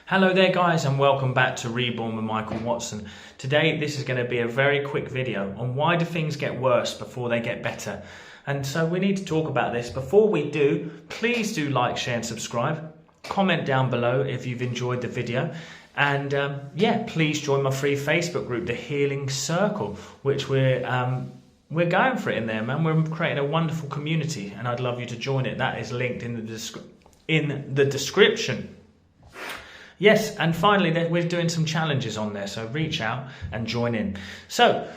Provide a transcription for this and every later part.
Hello there guys, and welcome back to Reborn with Michael Watson. Today this is going to be a very quick video on why do things get worse before they get better. And so we need to talk about this. Before we do, please do like, share and subscribe. Comment down below if you've enjoyed the video. And please join my free Facebook group, The Healing Circle, which we're going for it in there, man. We're creating a wonderful community and I'd love you to join it. That is linked in the description. Yes, and finally, we're doing some challenges on there, so reach out and join in. So,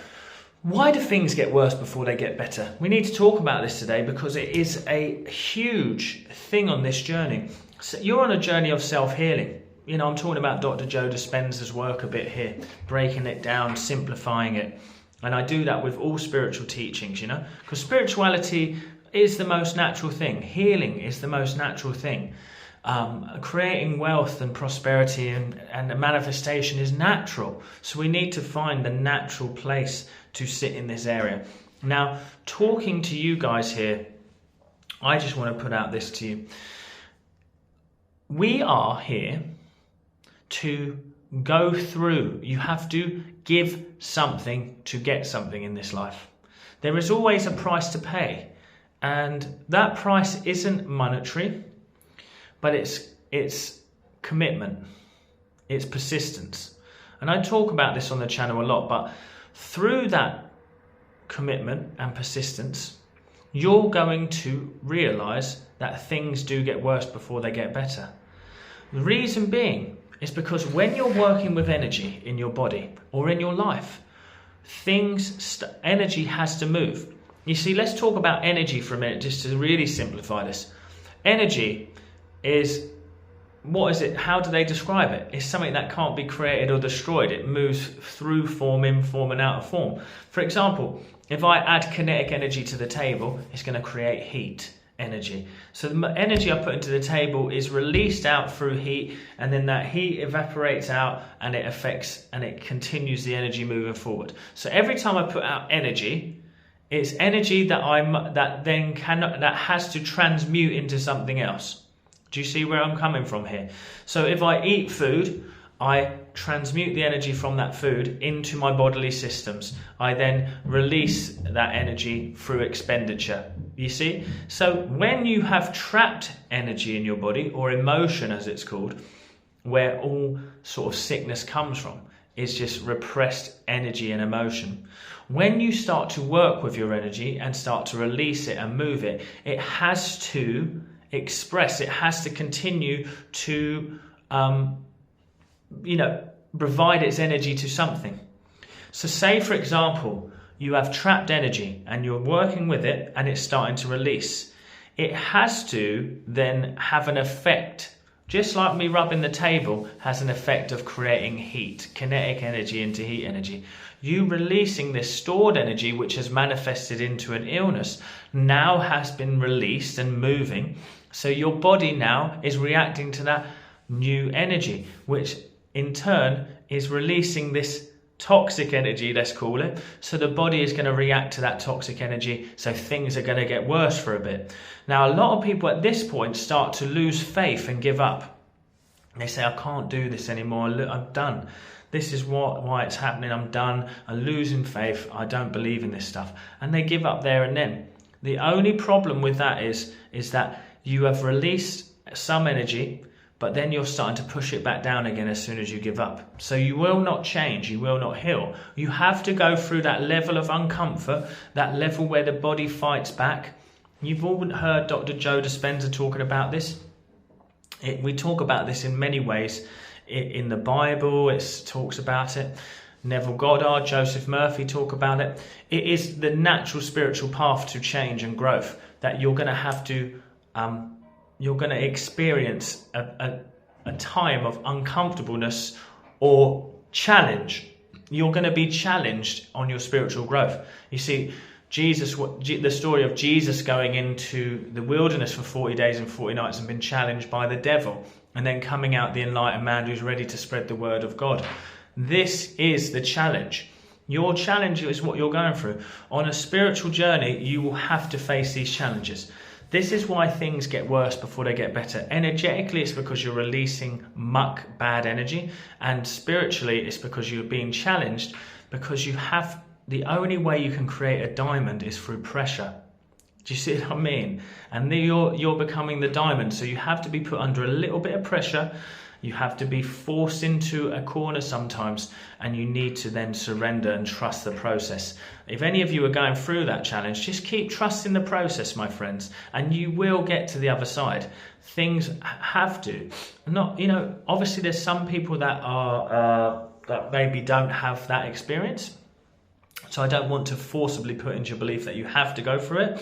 why do things get worse before they get better? We need to talk about this today because it is a huge thing on this journey. So you're on a journey of self-healing. You know, I'm talking about Dr. Joe Dispenza's work a bit here, breaking it down, simplifying it. And I do that with all spiritual teachings, you know, because spirituality is the most natural thing. Healing is the most natural thing. Creating wealth and prosperity and the manifestation is natural. So we need to find the natural place to sit in this area. Now, talking to you guys here, I just want to put out this to you. We are here to go through. You have to give something to get something in this life. There is always a price to pay. And that price isn't monetary. But it's commitment, it's persistence. And I talk about this on the channel a lot, but through that commitment and persistence, you're going to realize that things do get worse before they get better. The reason being is because when you're working with energy in your body or in your life, energy has to move. You see, let's talk about energy for a minute, just to really simplify this. Energy is, what is it? How do they describe it? It's something that can't be created or destroyed. It moves through form, in form and out of form. For example, if I add kinetic energy to the table, it's going to create heat energy. So the energy I put into the table is released out through heat, and then that heat evaporates out and it affects and it continues the energy moving forward. So every time I put out energy, it's energy that has to transmute into something else. Do you see where I'm coming from here? So if I eat food, I transmute the energy from that food into my bodily systems. I then release that energy through expenditure. You see? So when you have trapped energy in your body, or emotion as it's called, where all sort of sickness comes from, is just repressed energy and emotion. When you start to work with your energy and start to release it and move it, it has to express, it has to continue to provide its energy to something. So say, for example, you have trapped energy and you're working with it and it's starting to release. It has to then have an effect, just like me rubbing the table has an effect of creating heat, kinetic energy into heat energy. You releasing this stored energy, which has manifested into an illness, now has been released and moving. So your body now is reacting to that new energy, which in turn is releasing this toxic energy, let's call it. So the body is going to react to that toxic energy. So things are going to get worse for a bit. Now, a lot of people at this point start to lose faith and give up. They say, I can't do this anymore. I'm done. This is why it's happening. I'm done. I'm losing faith. I don't believe in this stuff. And they give up there and then. The only problem with that is that you have released some energy, but then you're starting to push it back down again as soon as you give up. So you will not change. You will not heal. You have to go through that level of uncomfort, that level where the body fights back. You've all heard Dr. Joe Dispenza talking about this. We talk about this in many ways. In the Bible, it talks about it. Neville Goddard, Joseph Murphy talk about it. It is the natural spiritual path to change and growth that you're going to have to, you're going to experience a time of uncomfortableness or challenge. You're going to be challenged on your spiritual growth. You see, the story of Jesus going into the wilderness for 40 days and 40 nights and been challenged by the devil, and then coming out the enlightened man who's ready to spread the word of God. This is the challenge. Your challenge is what you're going through. On a spiritual journey, you will have to face these challenges. This is why things get worse before they get better. Energetically, it's because you're releasing muck, bad energy, and spiritually, it's because you're being challenged, because you have, the only way you can create a diamond is through pressure. Do you see what I mean? And then you're becoming the diamond, so you have to be put under a little bit of pressure. You have to be forced into a corner sometimes, and you need to then surrender and trust the process. If any of you are going through that challenge, just keep trusting the process, my friends, and you will get to the other side. Things have to. Not, obviously there's some people that are that maybe don't have that experience. So I don't want to forcibly put into your belief that you have to go through it,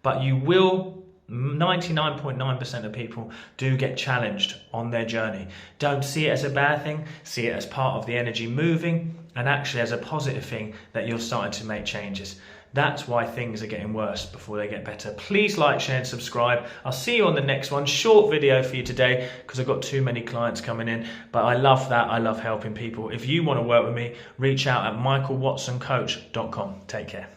but you will. 99.9% of people do get challenged on their journey. Don't see it as a bad thing, see it as part of the energy moving, and actually as a positive thing that you're starting to make changes. That's why things are getting worse before they get better. Please like, share and subscribe. I'll see you on the next one. Short video for you today because I've got too many clients coming in, but I love that. I love helping people. If you want to work with me, reach out at michaelwatsoncoach.com. Take care.